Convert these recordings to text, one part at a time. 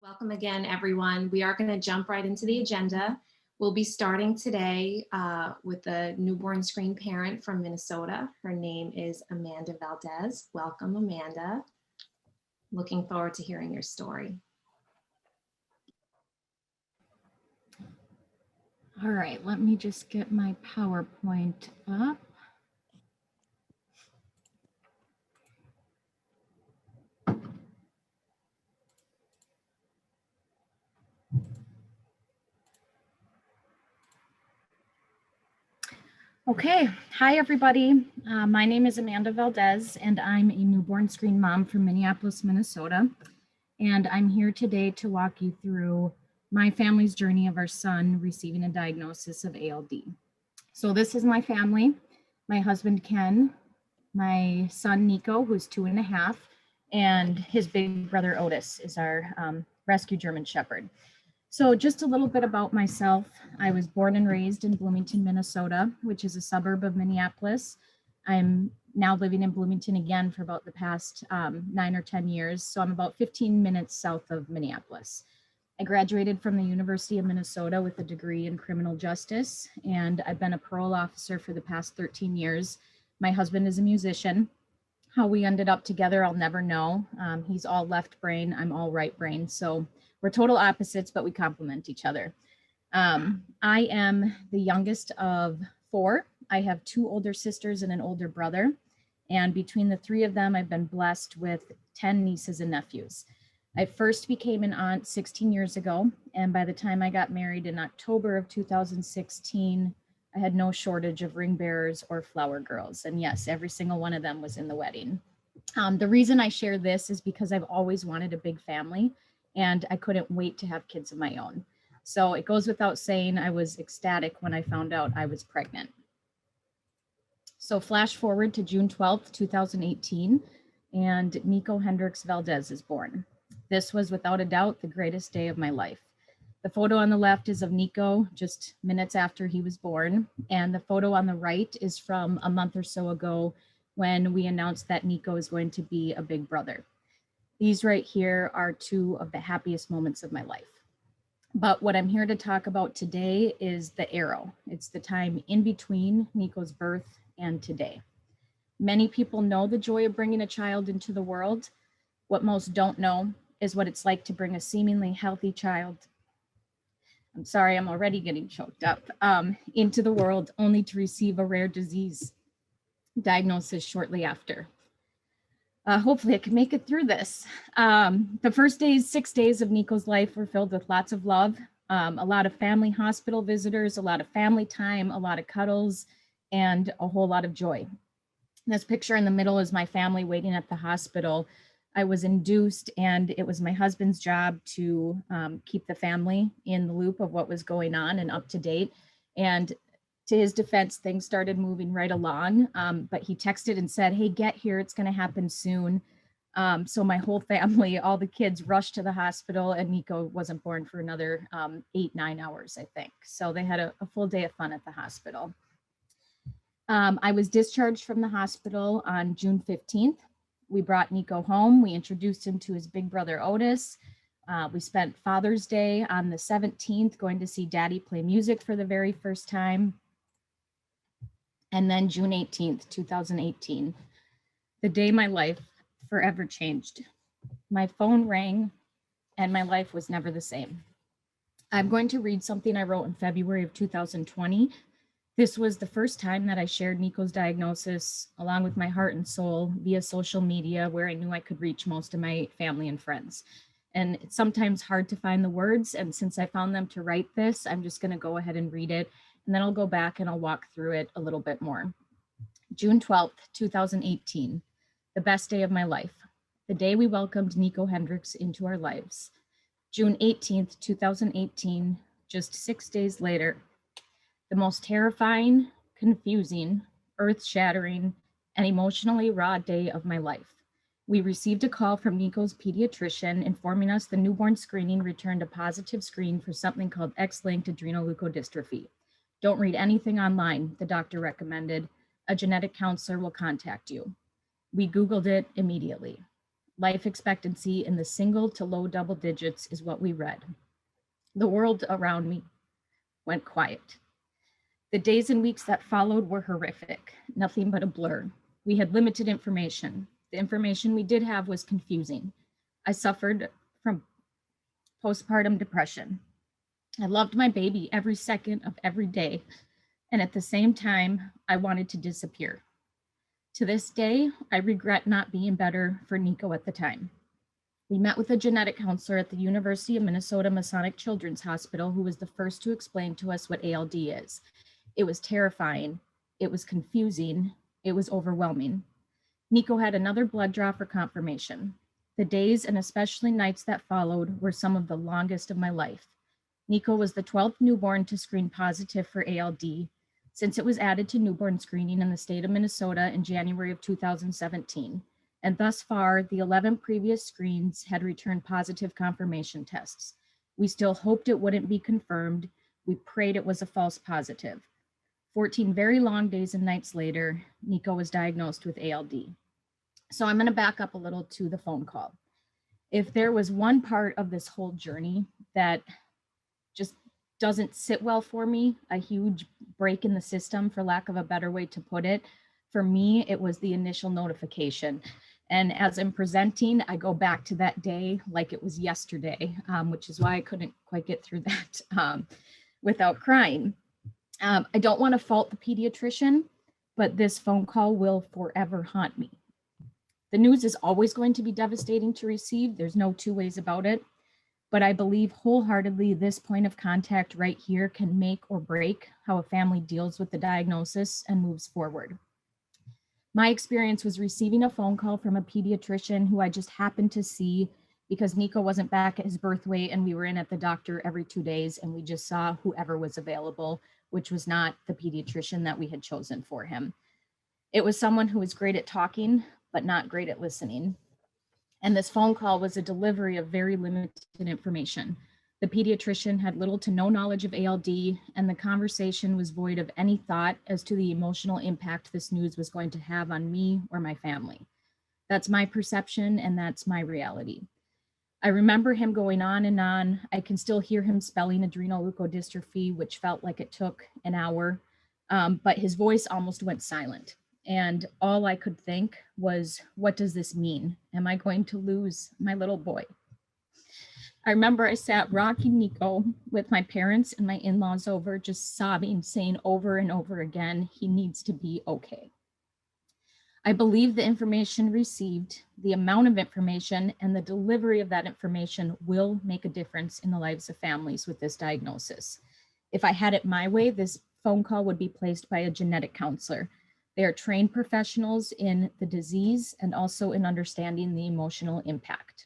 Welcome again, everyone. We are going to jump right into the agenda. We'll be starting today with a newborn screen parent from Minnesota. Her name is Amanda Valdez. Welcome, Amanda. Looking forward to hearing your story. All right, let me just get my PowerPoint up. Okay, hi everybody. My name is Amanda Valdez and I'm a newborn screen mom from Minneapolis, Minnesota. And I'm here today to walk you through my family's journey of our son receiving a diagnosis of ALD. So this is my family, my husband Ken, my son Nico, who's 2.5, and his big brother Otis is our rescue German Shepherd. So just a little bit about myself. I was born and raised in Bloomington, Minnesota, which is a suburb of Minneapolis. I'm now living in Bloomington again for about the past 9 or 10 years. So I'm about 15 minutes south of Minneapolis. I graduated from the University of Minnesota with a degree in criminal justice, and I've been a parole officer for the past 13 years. My husband is a musician. How we ended up together, I'll never know. He's all left brain, I'm all right brain. So we're total opposites, but we complement each other. I am the youngest of 4. I have 2 older sisters and an older brother. And between the 3 of them, I've been blessed with 10 nieces and nephews. I first became an aunt 16 years ago. And by the time I got married in October of 2016, I had no shortage of ring bearers or flower girls. And yes, every single one of them was in the wedding. The reason I share this is because I've always wanted a big family and I couldn't wait to have kids of my own. So it goes without saying, I was ecstatic when I found out I was pregnant. So flash forward to June 12th, 2018, and Nico Hendricks Valdez is born. This was without a doubt the greatest day of my life. The photo on the left is of Nico just minutes after he was born. And the photo on the right is from a month or so ago when we announced that Nico is going to be a big brother. These right here are 2 of the happiest moments of my life. But what I'm here to talk about today is the arrow. It's the time in between Nico's birth and today. Many people know the joy of bringing a child into the world. What most don't know is what it's like to bring a seemingly healthy child, I'm sorry, I'm already getting choked up, into the world only to receive a rare disease diagnosis shortly after. Hopefully I can make it through this. The first 6 days of Nico's life were filled with lots of love, a lot of family hospital visitors, a lot of family time, a lot of cuddles, and a whole lot of joy. This picture in the middle is my family waiting at the hospital. I was induced and it was my husband's job to keep the family in the loop of what was going on and up to date. And to his defense, things started moving right along, but he texted and said, hey, get here, it's gonna happen soon. So my whole family, all the kids rushed to the hospital and Nico wasn't born for another 8-9 hours, I think. So they had a full day of fun at the hospital. I was discharged from the hospital on June 15th. We brought Nico home. We introduced him to his big brother, Otis. We spent Father's Day on the 17th going to see Daddy play music for the very first time. And then June 18th, 2018, the day my life forever changed. My phone rang and my life was never the same. I'm going to read something I wrote in February of 2020. This was the first time that I shared Nico's diagnosis along with my heart and soul via social media, where I knew I could reach most of my family and friends. And it's sometimes hard to find the words. And since I found them to write this, I'm just going to go ahead and read it. And then I'll go back and I'll walk through it a little bit more. June 12th, 2018, the best day of my life. The day we welcomed Nico Hendricks into our lives. June 18th, 2018, just 6 days later, the most terrifying, confusing, earth-shattering, and emotionally raw day of my life. We received a call from Nico's pediatrician informing us the newborn screening returned a positive screen for something called X-linked adrenoleukodystrophy. Don't read anything online, the doctor recommended. A genetic counselor will contact you. We Googled it immediately. Life expectancy in the single to low double digits is what we read. The world around me went quiet. The days and weeks that followed were horrific, nothing but a blur. We had limited information. The information we did have was confusing. I suffered from postpartum depression. I loved my baby every second of every day, and at the same time, I wanted to disappear. To this day, I regret not being better for Nico at the time. We met with a genetic counselor at the University of Minnesota Masonic Children's Hospital, who was the first to explain to us what ALD is. It was terrifying, it was confusing, it was overwhelming. Nico had another blood draw for confirmation. The days and especially nights that followed were some of the longest of my life. Nico was the 12th newborn to screen positive for ALD since it was added to newborn screening in the state of Minnesota in January of 2017. And thus far, the 11 previous screens had returned positive confirmation tests. We still hoped it wouldn't be confirmed. We prayed it was a false positive. 14 very long days and nights later, Nico was diagnosed with ALD. So I'm going to back up a little to the phone call. If there was one part of this whole journey that just doesn't sit well for me, a huge break in the system, for lack of a better way to put it, for me, it was the initial notification. And as I'm presenting, I go back to that day like it was yesterday, which is why I couldn't quite get through that without crying. I don't want to fault the pediatrician, but this phone call will forever haunt me. The news is always going to be devastating to receive. There's no two ways about it. But I believe wholeheartedly this point of contact right here can make or break how a family deals with the diagnosis and moves forward. My experience was receiving a phone call from a pediatrician who I just happened to see because Nico wasn't back at his birth weight and we were in at the doctor every 2 days and we just saw whoever was available, which was not the pediatrician that we had chosen for him. It was someone who was great at talking, but not great at listening. And this phone call was a delivery of very limited information. The pediatrician had little to no knowledge of ALD, and the conversation was void of any thought as to the emotional impact this news was going to have on me or my family. That's my perception, and that's my reality. I remember him going on and on. I can still hear him spelling adrenoleukodystrophy, which felt like it took an hour, but his voice almost went silent. And all I could think was, what does this mean? Am I going to lose my little boy? I remember I sat rocking Nico with my parents and my in-laws over, just sobbing, saying over and over again, he needs to be okay. I believe the information received, the amount of information, and the delivery of that information will make a difference in the lives of families with this diagnosis. If I had it my way, this phone call would be placed by a genetic counselor. They are trained professionals in the disease and also in understanding the emotional impact.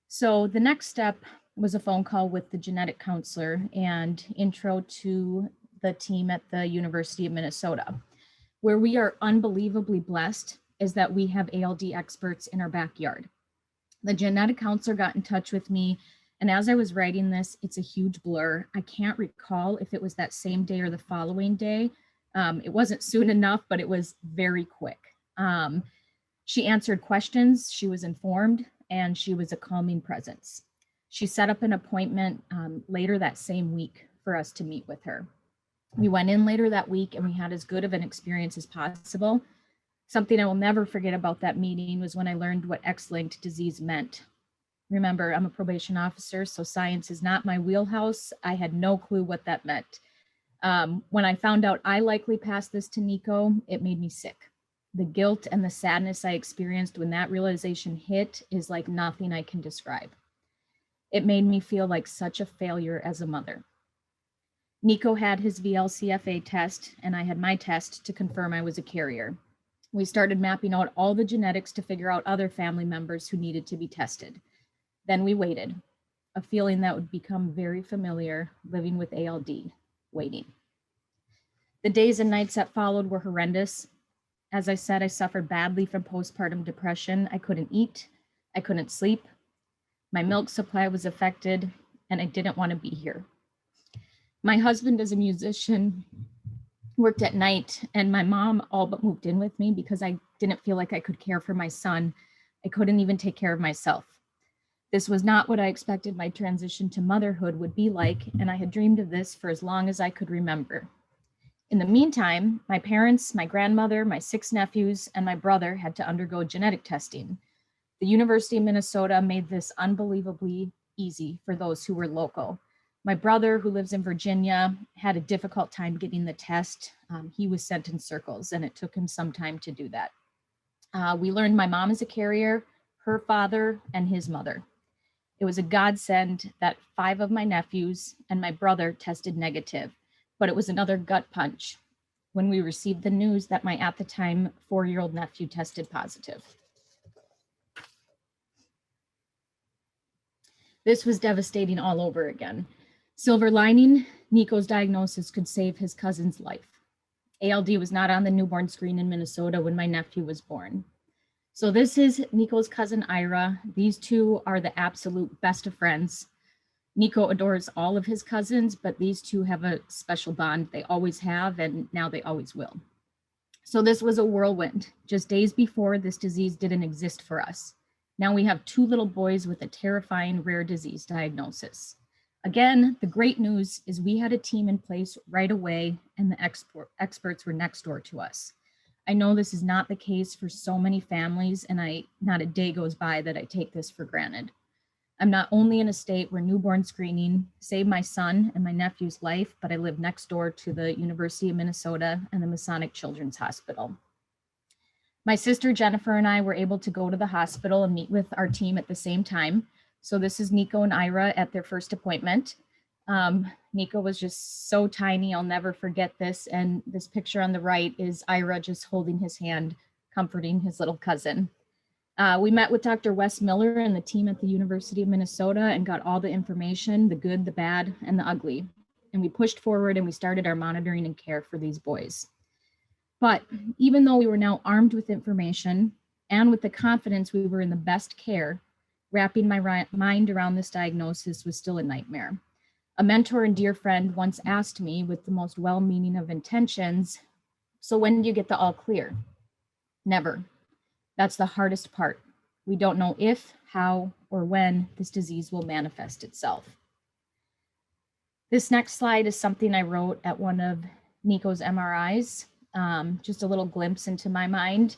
So the next step was a phone call with the genetic counselor and intro to the team at the University of Minnesota. Where we are unbelievably blessed is that we have ALD experts in our backyard. The genetic counselor got in touch with me, and as I was writing this, it's a huge blur. I can't recall if it was that same day or the following day. It wasn't soon enough, but it was very quick. She answered questions, she was informed, and she was a calming presence. She set up an appointment later that same week for us to meet with her. We went in later that week and we had as good of an experience as possible. Something I will never forget about that meeting was when I learned what X-linked disease meant. Remember, I'm a probation officer, so science is not my wheelhouse. I had no clue what that meant. When I found out I likely passed this to Nico, it made me sick. The guilt and the sadness I experienced when that realization hit is like nothing I can describe. It made me feel like such a failure as a mother. Nico had his VLCFA test, and I had my test to confirm I was a carrier. We started mapping out all the genetics to figure out other family members who needed to be tested. Then we waited, a feeling that would become very familiar living with ALD, waiting. The days and nights that followed were horrendous. As I said, I suffered badly from postpartum depression. I couldn't eat, I couldn't sleep. My milk supply was affected, and I didn't want to be here. My husband is a musician, worked at night, and my mom all but moved in with me because I didn't feel like I could care for my son I couldn't even take care of myself. This was not what I expected my transition to motherhood would be like, and I had dreamed of this for as long as I could remember. In the meantime, my parents, my grandmother, my 6 nephews, and my brother had to undergo genetic testing. The University of Minnesota made this unbelievably easy for those who were local. My brother, who lives in Virginia, had a difficult time getting the test. He was sent in circles, and it took him some time to do that. We learned my mom is a carrier, her father, and his mother. It was a godsend that 5 of my nephews and my brother tested negative, but it was another gut punch when we received the news that my, at the time, 4-year-old nephew tested positive. This was devastating all over again. Silver lining, Nico's diagnosis could save his cousin's life. ALD was not on the newborn screen in Minnesota when my nephew was born. So this is Nico's cousin Ira. These two are the absolute best of friends. Nico adores all of his cousins, but these two have a special bond. They always have, and now they always will. So this was a whirlwind. Just days before, this disease didn't exist for us. Now we have 2 little boys with a terrifying rare disease diagnosis. Again, the great news is we had a team in place right away, and the experts were next door to us. I know this is not the case for so many families, and not a day goes by that I take this for granted. I'm not only in a state where newborn screening saved my son and my nephew's life, but I live next door to the University of Minnesota and the Masonic Children's Hospital. My sister Jennifer and I were able to go to the hospital and meet with our team at the same time. So this is Nico and Ira at their first appointment. Nico was just so tiny, I'll never forget this. And this picture on the right is Ira just holding his hand, comforting his little cousin. We met with Dr. Wes Miller and the team at the University of Minnesota and got all the information, the good, the bad, and the ugly. And we pushed forward and we started our monitoring and care for these boys. But even though we were now armed with information and with the confidence we were in the best care, wrapping my mind around this diagnosis was still a nightmare. A mentor and dear friend once asked me with the most well-meaning of intentions, "So when do you get the all clear?" Never. That's the hardest part. We don't know if, how, or when this disease will manifest itself. This next slide is something I wrote at one of Nico's MRIs, just a little glimpse into my mind.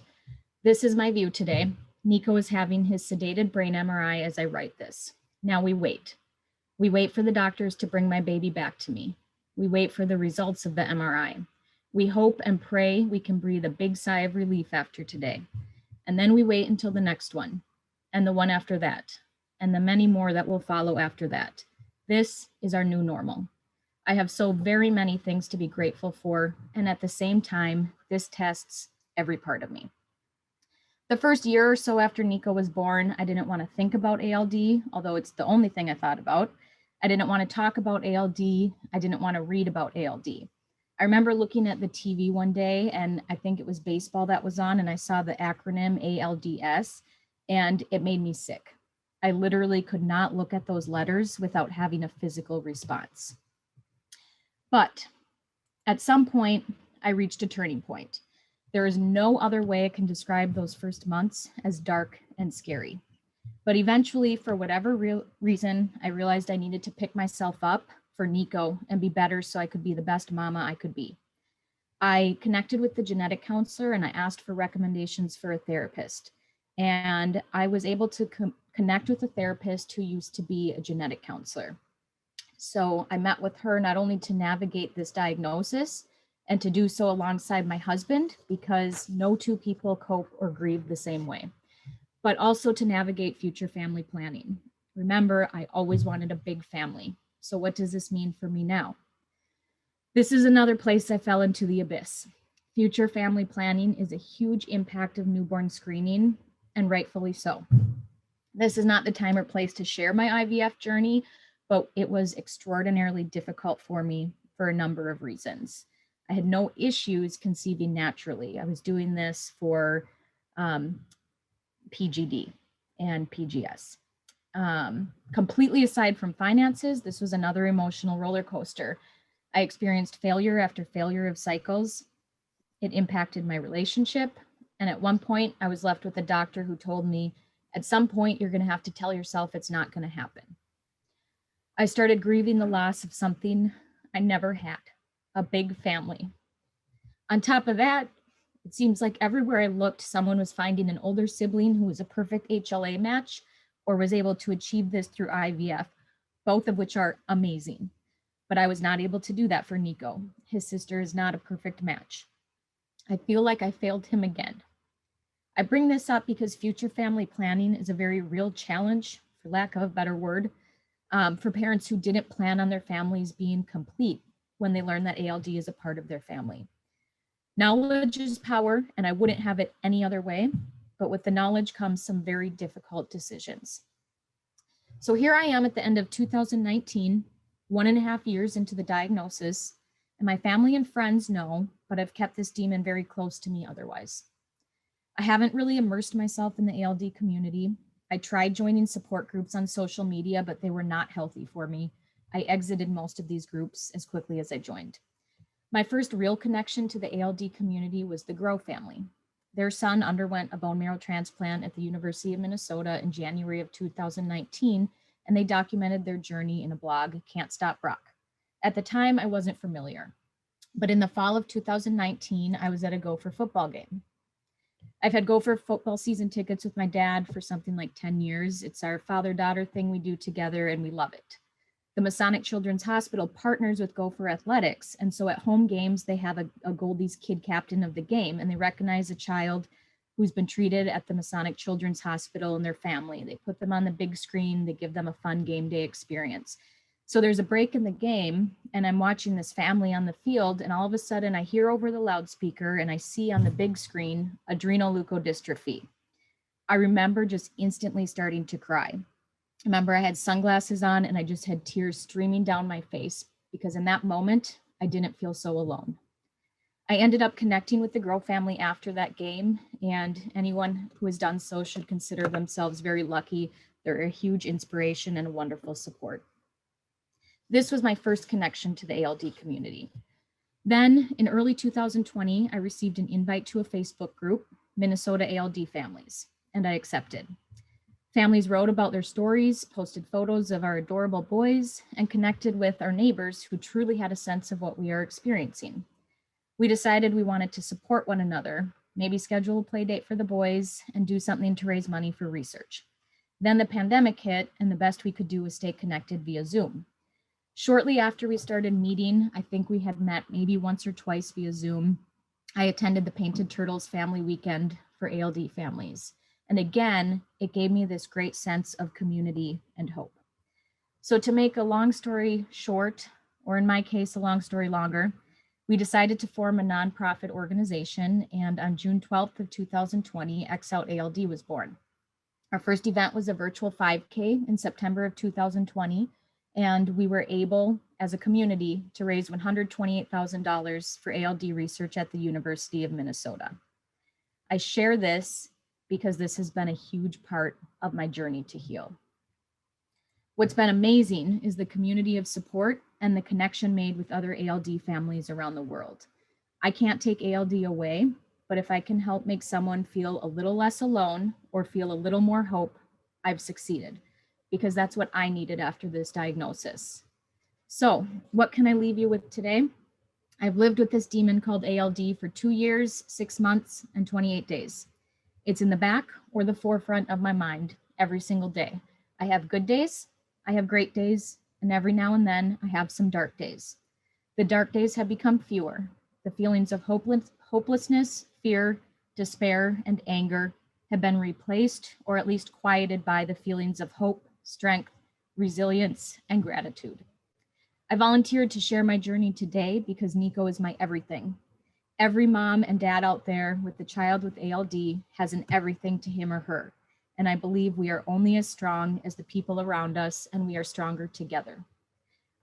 This is my view today. Nico is having his sedated brain MRI as I write this. Now we wait. We wait for the doctors to bring my baby back to me. We wait for the results of the MRI. We hope and pray we can breathe a big sigh of relief after today. And then we wait until the next one, and the one after that, and the many more that will follow after that. This is our new normal. I have so very many things to be grateful for, and at the same time, this tests every part of me. The first year or so after Nico was born, I didn't want to think about ALD, although it's the only thing I thought about. I didn't want to talk about ALD. I didn't want to read about ALD. I remember looking at the TV one day, and I think it was baseball that was on, and I saw the acronym ALDS, and it made me sick. I literally could not look at those letters without having a physical response. But at some point, I reached a turning point. There is no other way I can describe those first months as dark and scary. But eventually, for whatever reason, I realized I needed to pick myself up for Nico and be better so I could be the best mama I could be. I connected with the genetic counselor and I asked for recommendations for a therapist. And I was able to connect with a therapist who used to be a genetic counselor. So I met with her not only to navigate this diagnosis and to do so alongside my husband, because no 2 people cope or grieve the same way, but also to navigate future family planning. Remember, I always wanted a big family. So what does this mean for me now? This is another place I fell into the abyss. Future family planning is a huge impact of newborn screening, and rightfully so. This is not the time or place to share my IVF journey, but it was extraordinarily difficult for me for a number of reasons. I had no issues conceiving naturally. I was doing this for PGD and PGS. Completely aside from finances, this was another emotional roller coaster. I experienced failure after failure of cycles. It impacted my relationship. And at one point, I was left with a doctor who told me, At some point, you're going to have to tell yourself it's not going to happen. I started grieving the loss of something I never had, a big family. On top of that, it seems like everywhere I looked, someone was finding an older sibling who was a perfect HLA match or was able to achieve this through IVF, both of which are amazing. But I was not able to do that for Nico. His sister is not a perfect match. I feel like I failed him again. I bring this up because future family planning is a very real challenge, for lack of a better word, for parents who didn't plan on their families being complete when they learn that ALD is a part of their family. Knowledge is power, and I wouldn't have it any other way, but with the knowledge comes some very difficult decisions. So here I am at the end of 2019, 1.5 years into the diagnosis, and my family and friends know, but I've kept this demon very close to me otherwise. I haven't really immersed myself in the ALD community. I tried joining support groups on social media, but they were not healthy for me. I exited most of these groups as quickly as I joined. My first real connection to the ALD community was the Grow family. Their son underwent a bone marrow transplant at the University of Minnesota in January of 2019, and they documented their journey in a blog, Can't Stop Brock. At the time, I wasn't familiar, but in the fall of 2019, I was at a Gopher football game. I've had Gopher football season tickets with my dad for something like 10 years. It's our father-daughter thing we do together, and we love it. The Masonic Children's Hospital partners with Gopher Athletics, and so at home games, they have a Goldies kid captain of the game, and they recognize a child who's been treated at the Masonic Children's Hospital and their family. They put them on the big screen, they give them a fun game day experience. So there's a break in the game, and I'm watching this family on the field, and all of a sudden I hear over the loudspeaker and I see on the big screen adrenoleukodystrophy. I remember just instantly starting to cry. Remember, I had sunglasses on and I just had tears streaming down my face because in that moment, I didn't feel so alone. I ended up connecting with the Grow family after that game, and anyone who has done so should consider themselves very lucky. They're a huge inspiration and a wonderful support. This was my first connection to the ALD community. Then in early 2020, I received an invite to a Facebook group, Minnesota ALD Families, and I accepted. Families wrote about their stories, posted photos of our adorable boys, and connected with our neighbors who truly had a sense of what we are experiencing. We decided we wanted to support one another, maybe schedule a play date for the boys, and do something to raise money for research. Then the pandemic hit, and the best we could do was stay connected via Zoom. Shortly after we started meeting, I think we had met maybe once or twice via Zoom. I attended the Painted Turtles Family Weekend for ALD families. And again, it gave me this great sense of community and hope. So to make a long story short, or in my case, a long story longer, we decided to form a nonprofit organization, and on June 12th of 2020, X Out ALD was born. Our first event was a virtual 5K in September of 2020, and we were able, as a community, to raise $128,000 for ALD research at the University of Minnesota. I share this because this has been a huge part of my journey to heal. What's been amazing is the community of support and the connection made with other ALD families around the world. I can't take ALD away, but if I can help make someone feel a little less alone or feel a little more hope, I've succeeded, because that's what I needed after this diagnosis. So what can I leave you with today? I've lived with this demon called ALD for 2 years, 6 months, and 28 days. It's in the back or the forefront of my mind every single day. I have good days, I have great days, and every now and then I have some dark days. The dark days have become fewer. The feelings of hopelessness, fear, despair, and anger have been replaced or at least quieted by the feelings of hope, strength, resilience, and gratitude. I volunteered to share my journey today because Nico is my everything. Every mom and dad out there with the child with ALD has an everything to him or her. And I believe we are only as strong as the people around us, and we are stronger together.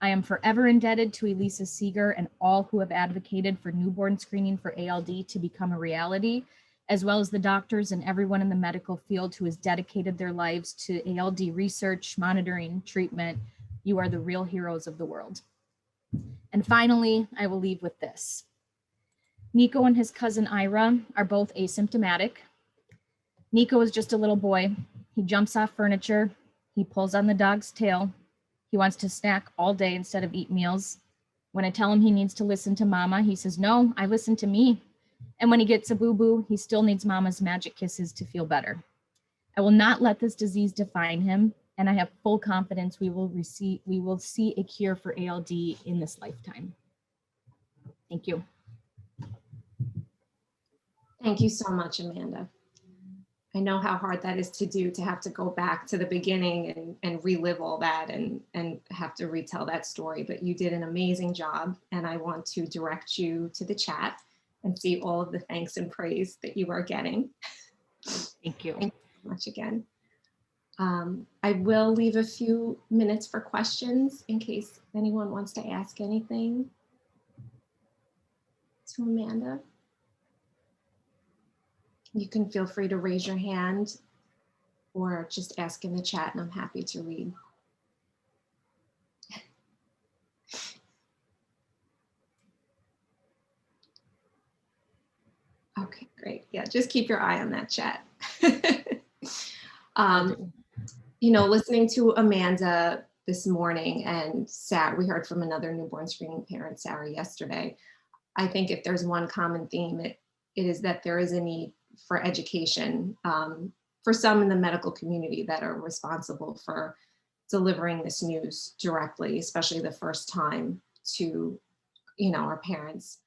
I am forever indebted to Elisa Seeger and all who have advocated for newborn screening for ALD to become a reality, as well as the doctors and everyone in the medical field who has dedicated their lives to ALD research, monitoring, treatment. You are the real heroes of the world. And finally, I will leave with this. Nico and his cousin Ira are both asymptomatic. Nico is just a little boy. He jumps off furniture. He pulls on the dog's tail. He wants to snack all day instead of eat meals. When I tell him he needs to listen to mama, he says, no, I listen to me. And when he gets a boo-boo, he still needs mama's magic kisses to feel better. I will not let this disease define him, and I have full confidence we will see a cure for ALD in this lifetime. Thank you. Thank you so much, Amanda. I know how hard that is to do, to have to go back to the beginning and relive all that and have to retell that story, but you did an amazing job, and I want to direct you to the chat and see all of the thanks and praise that you are getting. Thank you. Thank you so much again. I will leave a few minutes for questions in case anyone wants to ask anything to Amanda. You can feel free to raise your hand or just ask in the chat, and I'm happy to read. Okay, great. Yeah, just keep your eye on that chat. You know, listening to Amanda this morning and Sarah, we heard from another newborn screening parent, Sarah, yesterday. I think if there's one common theme, it is that there is a need for education for some in the medical community that are responsible for delivering this news directly, especially the first time to, you know, our parents.